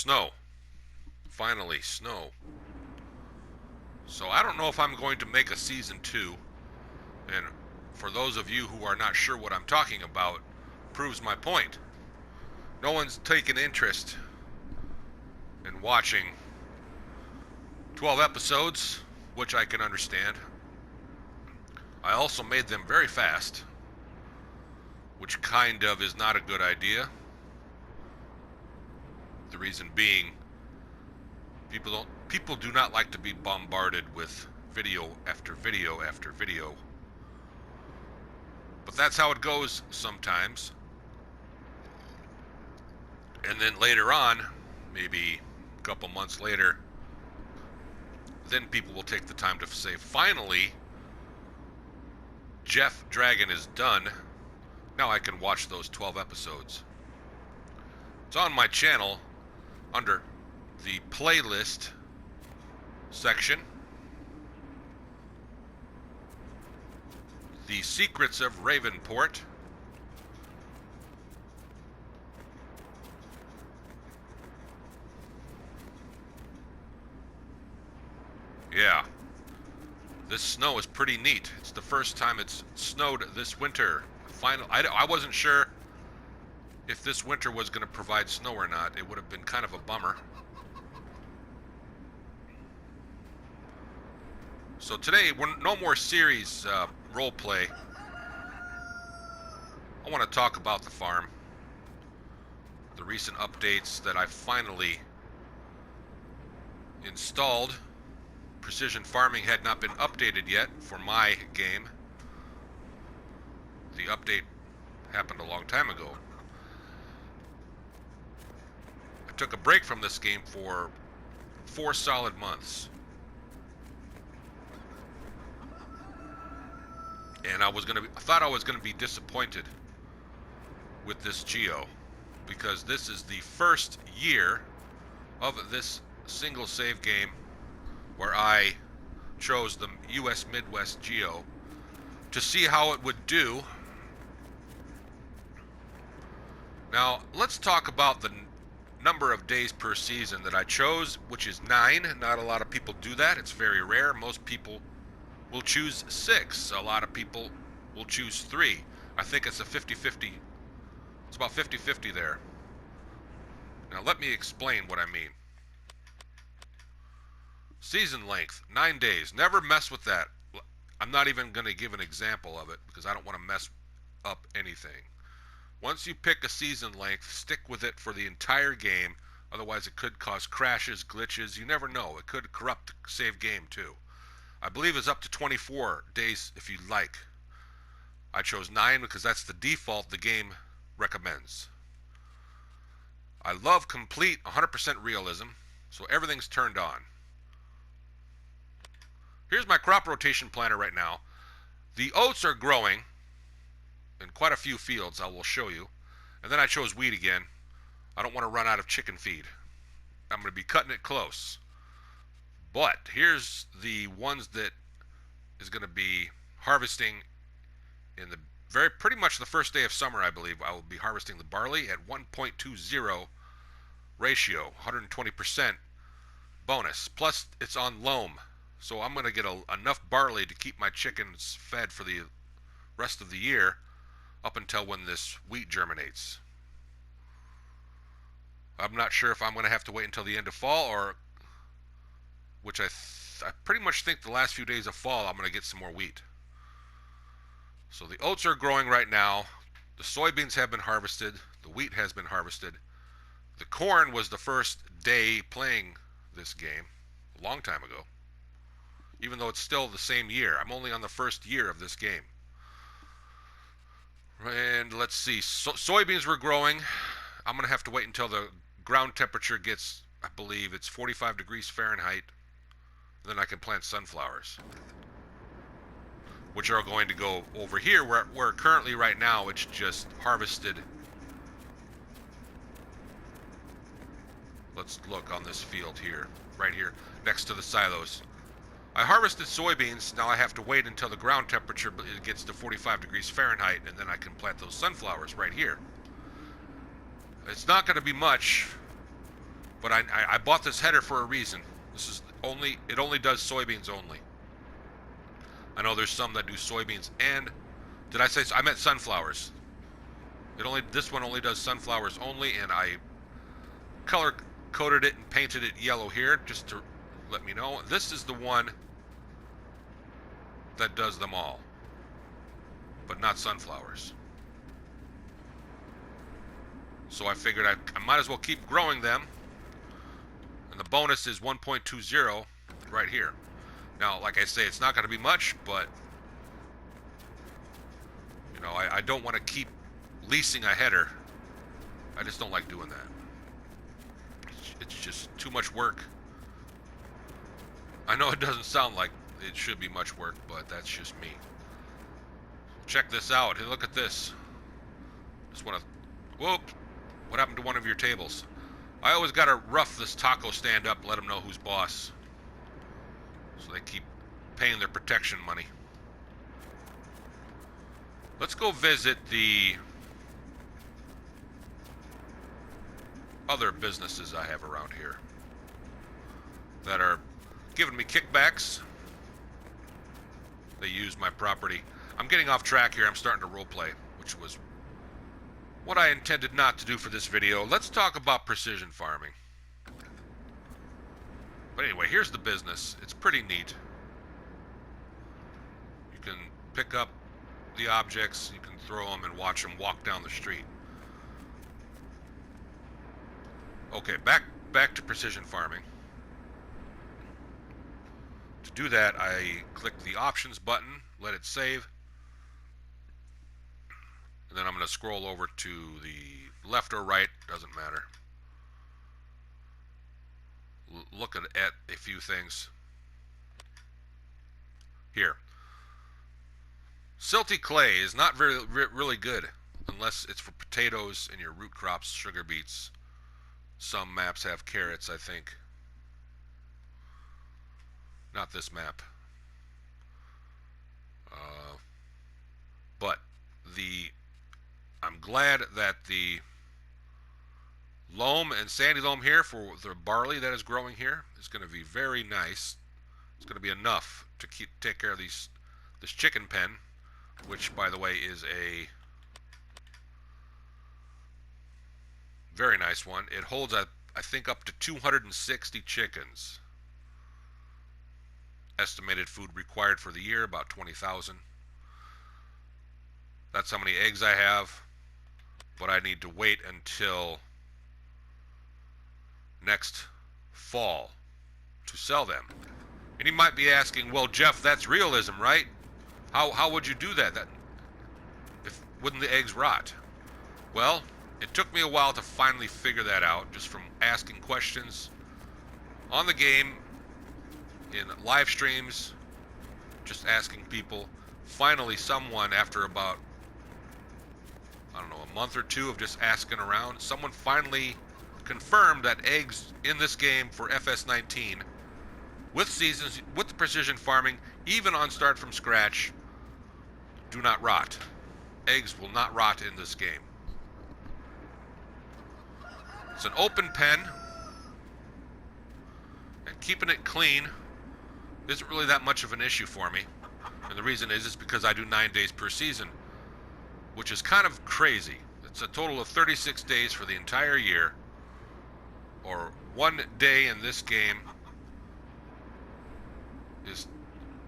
Snow. Finally, snow. So I don't know if I'm going to make a season 2. And for those of you who are not sure what I'm talking about, proves my point. No one's taken interest in watching 12 episodes, which I can understand. I also made them very fast, which kind of is not a good idea. The reason being, people do not like to be bombarded with video after video after video. But that's how it goes sometimes. And then later on, maybe a couple months later, then people will take the time to say, finally, Jeff Dragon is done. Now I can watch those 12 episodes. It's on my channel under the playlist section. The Secrets of Ravenport. Yeah. This snow is pretty neat. It's the first time it's snowed this winter. I wasn't sure if this winter was going to provide snow or not. It would have been kind of a bummer. So today, we're no more series roleplay. I want to talk about the farm. The recent updates that I finally installed. Precision farming had not been updated yet for my game. The update happened a long time ago. I took a break from this game for 4 solid months. And I thought I was gonna be disappointed with this Geo, because this is the first year of this single save game where I chose the US Midwest Geo to see how it would do. Now, let's talk about the number of days per season that I chose, which is 9. Not a lot of people do that. It's very rare. Most people will choose 6. A lot of people will choose 3. I think it's a 50-50. It's about 50-50 there. Now, let me explain what I mean. Season length, 9 days. Never mess with that. I'm not even going to give an example of it because I don't want to mess up anything. Once you pick a season length, stick with it for the entire game. Otherwise, it could cause crashes, glitches. You never know. It could corrupt the save game, too. I believe it's up to 24 days if you like. I chose 9 because that's the default the game recommends. I love complete 100% realism, so everything's turned on. Here's my crop rotation planner right now. The oats are growing in quite a few fields, I will show you. And then I chose wheat again. I don't want to run out of chicken feed. I'm going to be cutting it close. But here's the ones that is going to be harvesting in the pretty much the first day of summer, I believe. I will be harvesting the barley at 1.20 ratio, 120% bonus. Plus, it's on loam. So I'm going to get enough barley to keep my chickens fed for the rest of the year up until when this wheat germinates. I'm not sure if I'm going to have to wait until the end of fall, or which I pretty much think the last few days of fall I'm going to get some more wheat. So the oats are growing right now. The soybeans have been harvested. The wheat has been harvested. The corn was the first day playing this game a long time ago. Even though it's still the same year. I'm only on the first year of this game. And let's see. Soybeans were growing. I'm going to have to wait until the ground temperature gets, I believe, it's 45 degrees Fahrenheit. Then I can plant sunflowers, which are going to go over here where currently right now it's just harvested. Let's look on this field here, right here, next to the silos. I harvested soybeans. Now I have to wait until the ground temperature gets to 45 degrees Fahrenheit, and then I can plant those sunflowers right here. It's not going to be much But I bought this header for a reason. This is only, it only does soybeans only. I know there's some that do soybeans and, did I say, I meant sunflowers. This one only does sunflowers only, and I color coded it and painted it yellow here just to let me know. This is the one that does them all, but not sunflowers. So I figured I might as well keep growing them, and the bonus is 1.20 right here. Now, like I say, it's not going to be much, but you know, I don't want to keep leasing a header. I just don't like doing that. It's just too much work. I know it doesn't sound like it should be much work, but that's just me. Check this out. Hey, look at this. Just want to... Whoop! What happened to one of your tables? I always got to rough this taco stand up, let them know who's boss. So they keep paying their protection money. Let's go visit the other businesses I have around here that are giving me kickbacks. They use my property. I'm getting off track here. I'm starting to roleplay, which was what I intended not to do for this video. Let's talk about precision farming. But anyway, here's the business. It's pretty neat. You can pick up the objects, you can throw them and watch them walk down the street. Okay, back to precision farming. To do that, I click the options button, let it save, and then I'm going to scroll over to the left or right, doesn't matter. Look at a few things. Here. Silty clay is not really good unless it's for potatoes and your root crops, sugar beets. Some maps have carrots, I think. Not this map. But I'm glad that the loam and sandy loam here for the barley that is growing here is going to be very nice. It's going to be enough to take care of this chicken pen, which, by the way, is a very nice one. It holds, I think, up to 260 chickens. Estimated food required for the year, about 20,000. That's how many eggs I have, but I need to wait until next fall to sell them. And you might be asking, well, Jeff, that's realism, right? How would you do that? Wouldn't the eggs rot? Well, it took me a while to finally figure that out, just from asking questions on the game, in live streams, just asking people. Finally, someone, after about, I don't know, a month or two of just asking around, someone finally confirmed that eggs in this game for FS19, with seasons, with the precision farming, even on start from scratch, do not rot. Eggs will not rot in this game. It's an open pen, and keeping it clean isn't really that much of an issue for me. And the reason is because I do 9 days per season, which is kind of crazy. It's a total of 36 days for the entire year, or 1 day in this game is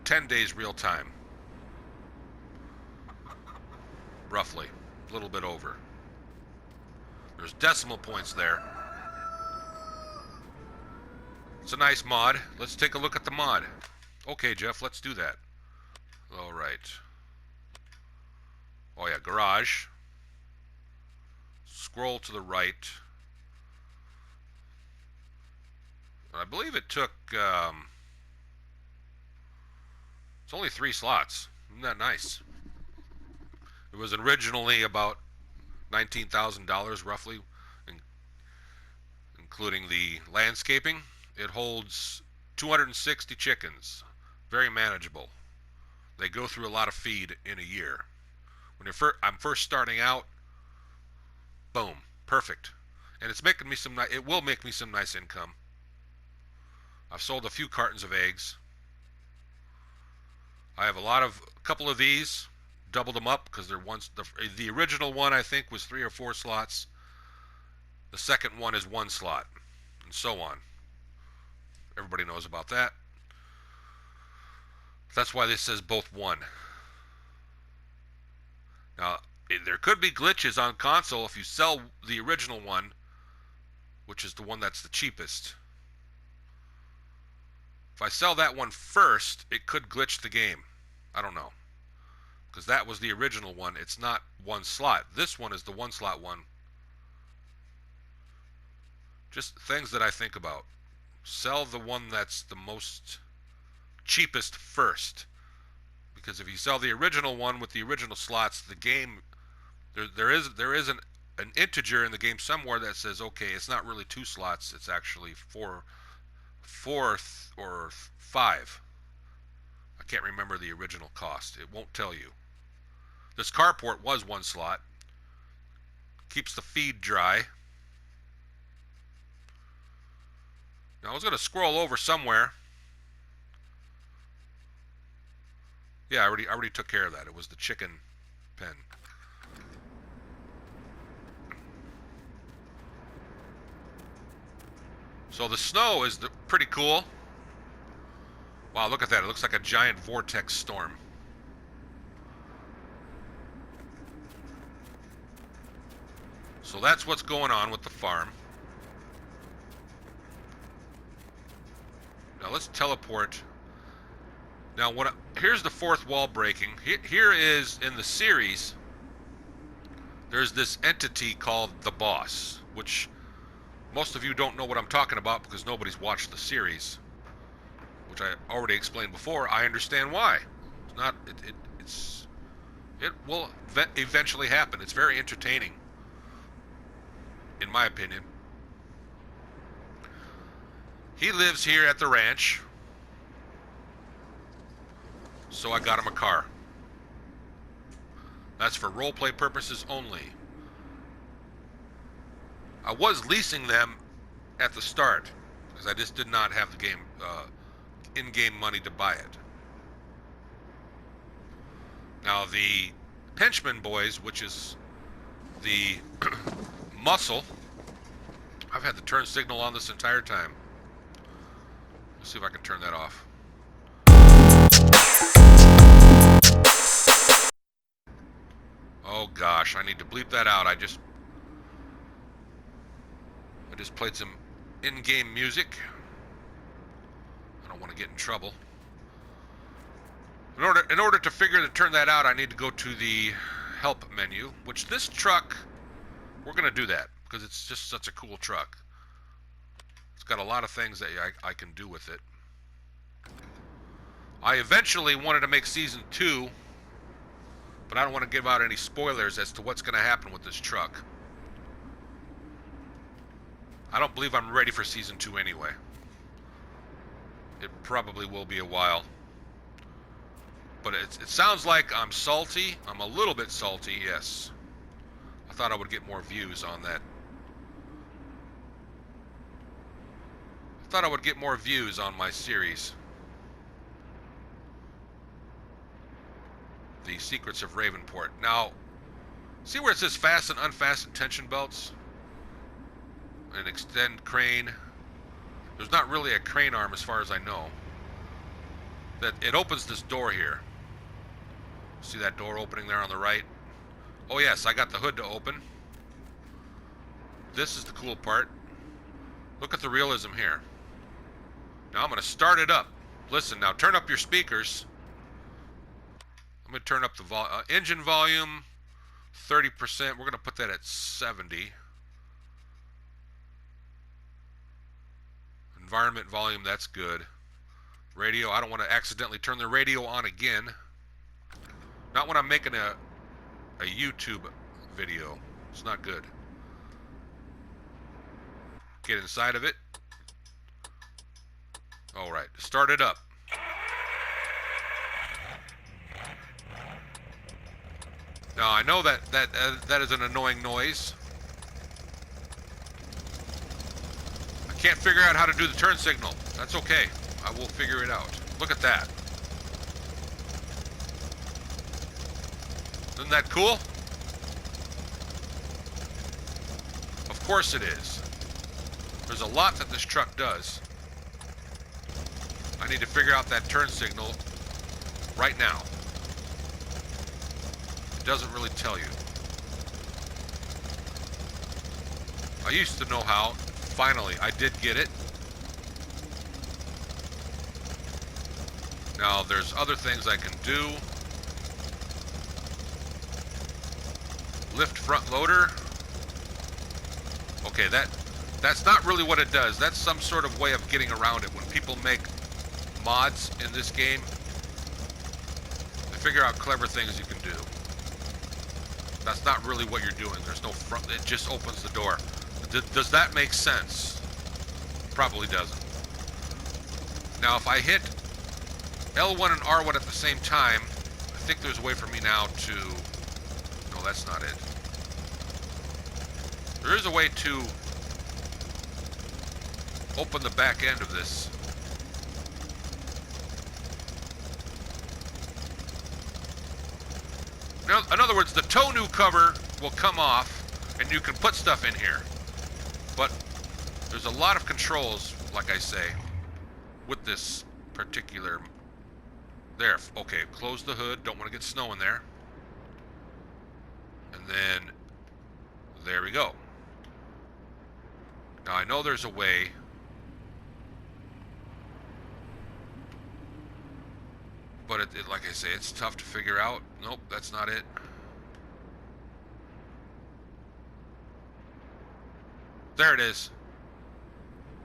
10 days real time. Roughly. A little bit over. There's decimal points there. It's a nice mod. Let's take a look at the mod. Okay, Jeff, let's do that. Alright. Oh yeah, garage. Scroll to the right. I believe it took, it's only 3 slots. Isn't that nice? It was originally about $19,000 roughly, including the landscaping. It holds 260 chickens. Very manageable. They go through a lot of feed in a year. When I'm first starting out, boom, perfect. And it's making me some. It will make me some nice income. I've sold a few cartons of eggs. I have a couple of these, doubled them up because they're once the original one I think was 3 or 4 slots. The second one is 1 slot, and so on. Everybody knows about that. That's why this says both 1. Now, there could be glitches on console if you sell the original one, which is the one that's the cheapest. If I sell that one first, it could glitch the game. I don't know. Because that was the original one. It's not 1 slot. This one is the 1 slot one. Just things that I think about. Sell the one that's the most cheapest first. Because if you sell the original one with the original slots, the game, there is an integer in the game somewhere that says, okay, it's not really 2 slots, it's actually 4 or 5. I can't remember the original cost. It won't tell you. This carport was 1 slot. Keeps the feed dry. Now I was going to scroll over somewhere. Yeah, I already took care of that. It was the chicken pen. So the snow is pretty cool. Wow, look at that. It looks like a giant vortex storm. So that's what's going on with the farm. Now let's teleport. Now here's the 4th wall breaking. Here is, in the series, there's this entity called the boss, which most of you don't know what I'm talking about because nobody's watched the series, which I already explained before. I understand why. It's not. It will eventually happen. It's very entertaining, in my opinion. He lives here at the ranch, so I got him a car. That's for roleplay purposes only. I was leasing them at the start because I just did not have the game in-game money to buy it. Now the henchman boys, which is the muscle, I've had the turn signal on this entire time. Let's see if I can turn that off. Oh gosh, I need to bleep that out. I just played some in-game music. I don't want to get in trouble. In order to turn that out, I need to go to the help menu, which this truck, we're going to do that because it's just such a cool truck. It's got a lot of things that I can do with it. I eventually wanted to make Season 2, but I don't want to give out any spoilers as to what's going to happen with this truck. I don't believe I'm ready for Season 2 anyway. It probably will be a while. But it sounds like I'm salty. I'm a little bit salty, yes. I thought I would get more views on that. I thought I would get more views on my series. The Secrets of Ravenport. Now, see where it says fasten, unfasten tension belts? And extend crane. There's not really a crane arm as far as I know. That it opens this door here. See that door opening there on the right? Oh yes, I got the hood to open. This is the cool part. Look at the realism here. Now I'm going to start it up. Listen, now turn up your speakers. I'm going to turn up the engine volume 30%. We're going to put that at 70. Environment volume, that's good. Radio, I don't want to accidentally turn the radio on again. Not when I'm making a YouTube video. It's not good. Get inside of it. Alright, start it up. Now I know that is an annoying noise. Can't figure out how to do the turn signal. That's okay. I will figure it out. Look at that. Isn't that cool? Of course it is. There's a lot that this truck does. I need to figure out that turn signal right now. It doesn't really tell you. I used to know how. Finally, I did get it. Now, there's other things I can do. Lift front loader. Okay, that's not really what it does. That's some sort of way of getting around it. When people make mods in this game, they figure out clever things you can do. That's not really what you're doing. There's no front. It just opens the door. Does that make sense? Probably doesn't. Now, if I hit L1 and R1 at the same time, I think there's a way for me now to... No, that's not it. There is a way to open the back end of this. Now, in other words, the tow new cover will come off and you can put stuff in here. But there's a lot of controls, like I say, with this particular... There, okay, close the hood, don't want to get snow in there. And then, there we go. Now I know there's a way. But like I say, it's tough to figure out. Nope, that's not it. There it is.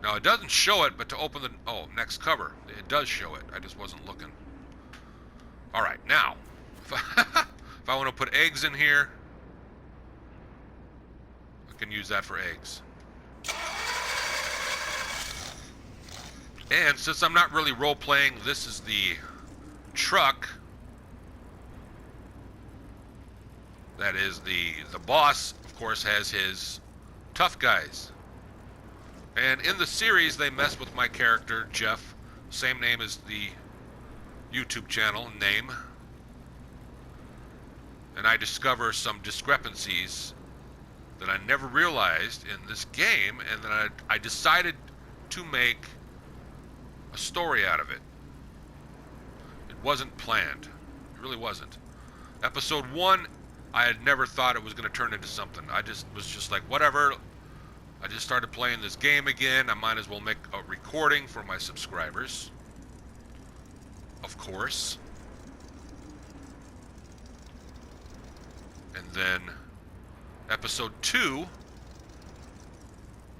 Now it doesn't show it, but to open the... Oh, next cover. It does show it. I just wasn't looking. Alright, now. If I want to put eggs in here, I can use that for eggs. And since I'm not really role-playing, this is the truck. That is the boss, of course, has his tough guys. And in the series, they mess with my character, Jeff. Same name as the YouTube channel name. And I discover some discrepancies that I never realized in this game, and then I decided to make a story out of it. It wasn't planned. It really wasn't. Episode 1, I had never thought it was going to turn into something. I was just like, whatever. I just started playing this game again. I might as well make a recording for my subscribers. Of course. And then episode 2,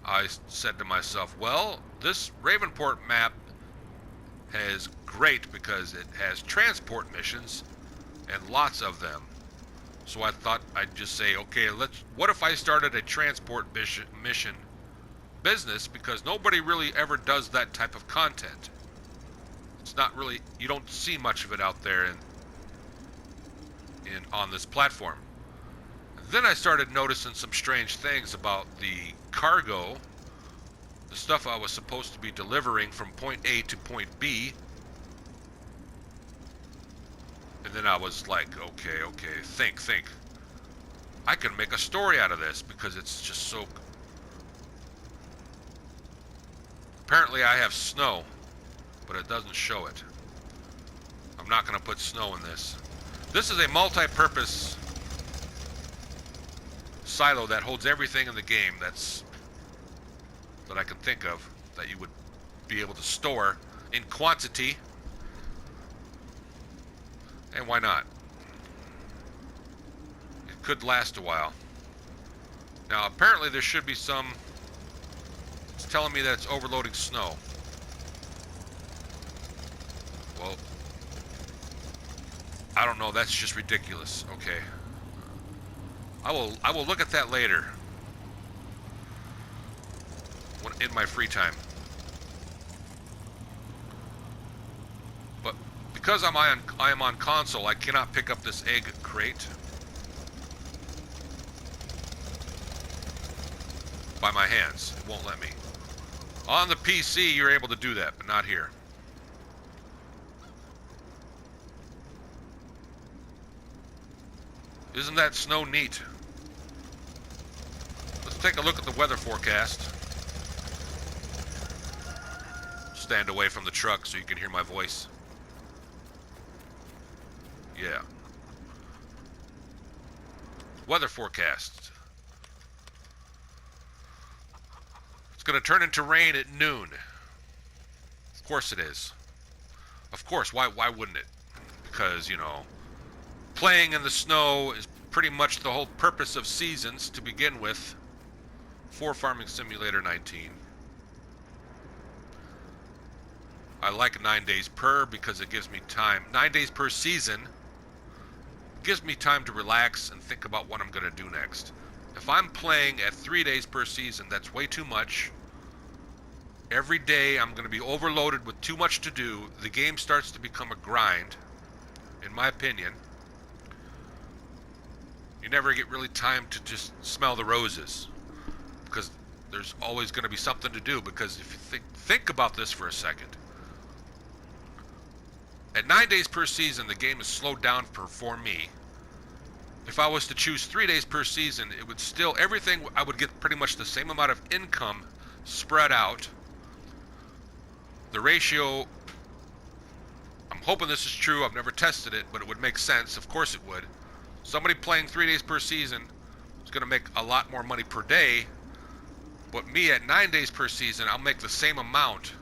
I said to myself, well, this Ravenport map is great because it has transport missions and lots of them. So I thought I'd just say, okay, what if I started a transport mission business, because nobody really ever does that type of content. It's not really, you don't see much of it out there on this platform. Then I started noticing some strange things about the cargo, the stuff I was supposed to be delivering from point A to point B. And then I was like, okay, think. I can make a story out of this because it's just so... Apparently I have snow, but it doesn't show it. I'm not going to put snow in this. This is a multi-purpose silo that holds everything in the game that I can think of that you would be able to store in quantity. And why not? It could last a while. Now apparently there should be some... It's telling me that it's overloading snow. Well, I don't know, that's just ridiculous. Okay. I will look at that later. In my free time. But because I am on console, I cannot pick up this egg crate by my hands. It won't let me. On the PC, you're able to do that, but not here. Isn't that snow neat? Let's take a look at the weather forecast. Stand away from the truck so you can hear my voice. Yeah. Weather forecast. It's going to turn into rain at noon. Of course it is. Of course, why wouldn't it? Because, you know, playing in the snow is pretty much the whole purpose of seasons to begin with. For Farming Simulator 19. I like 9 days per because it gives me time. 9 days per season gives me time to relax and think about what I'm going to do next. If I'm playing at 3 days per season, that's way too much. Every day I'm going to be overloaded with too much to do. The game starts to become a grind, in my opinion. You never get really time to just smell the roses because there's always going to be something to do. Because if you think about this for a second, at 9 days per season, the game is slowed down for me. If I was to choose 3 days per season, it would still, everything, I would get pretty much the same amount of income spread out. The ratio, I'm hoping this is true, I've never tested it, but it would make sense, of course it would. Somebody playing 3 days per season is going to make a lot more money per day, but me at 9 days per season, I'll make the same amount,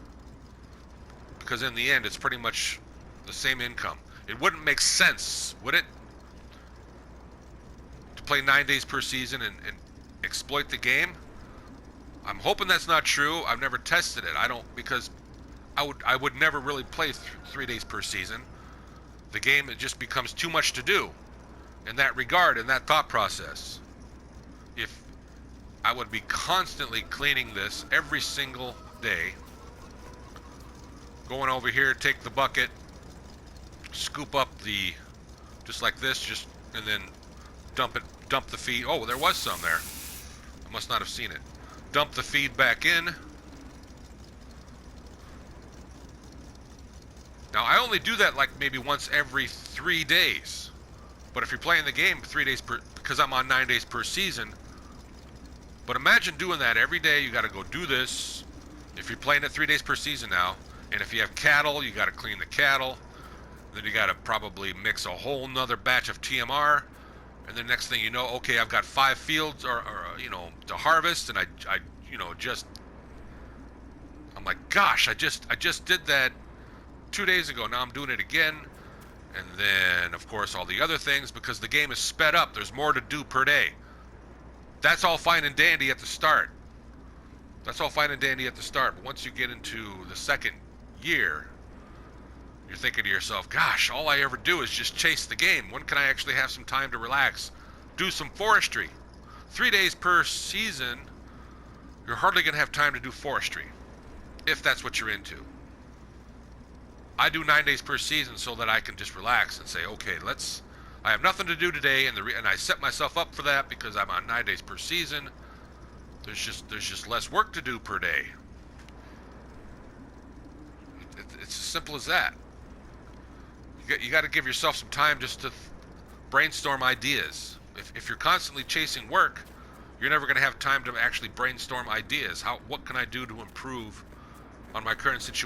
because in the end, it's pretty much the same income. It wouldn't make sense, would it? To play 9 days per season and exploit the game? I'm hoping that's not true. I've never tested it. I don't, because I would never really play 3 days per season. The game, it just becomes too much to do in that regard, in that thought process. If I would be constantly cleaning this every single day, going over here, take the bucket, scoop up the, just like this, just, and then dump the feed. Oh, there was some there. I must not have seen it. Dump the feed back in. Now, I only do that like maybe once every 3 days. But if you're playing the game 3 days per, because I'm on 9 days per season. But imagine doing that every day. You got to go do this. If you're playing it 3 days per season now, and if you have cattle, you got to clean the cattle. Then you got to probably mix a whole nother batch of TMR. And then next thing you know, okay, I've got 5 fields or you know, to harvest, and I you know, just, I'm like, gosh, I just did that 2 days ago. Now I'm doing it again. And then, of course, all the other things, because the game is sped up. There's more to do per day. That's all fine and dandy at the start. That's all fine and dandy at the start. But once you get into the second year, you're thinking to yourself, gosh, all I ever do is just chase the game. When can I actually have some time to relax? Do some forestry. 3 days per season, you're hardly going to have time to do forestry, if that's what you're into. I do 9 days per season so that I can just relax and say, okay, I have nothing to do today, and I set myself up for that because I'm on 9 days per season. There's just less work to do per day. It's as simple as that. You got to give yourself some time just to brainstorm ideas. If you're constantly chasing work, you're never going to have time to actually brainstorm ideas. What can I do to improve on my current situation?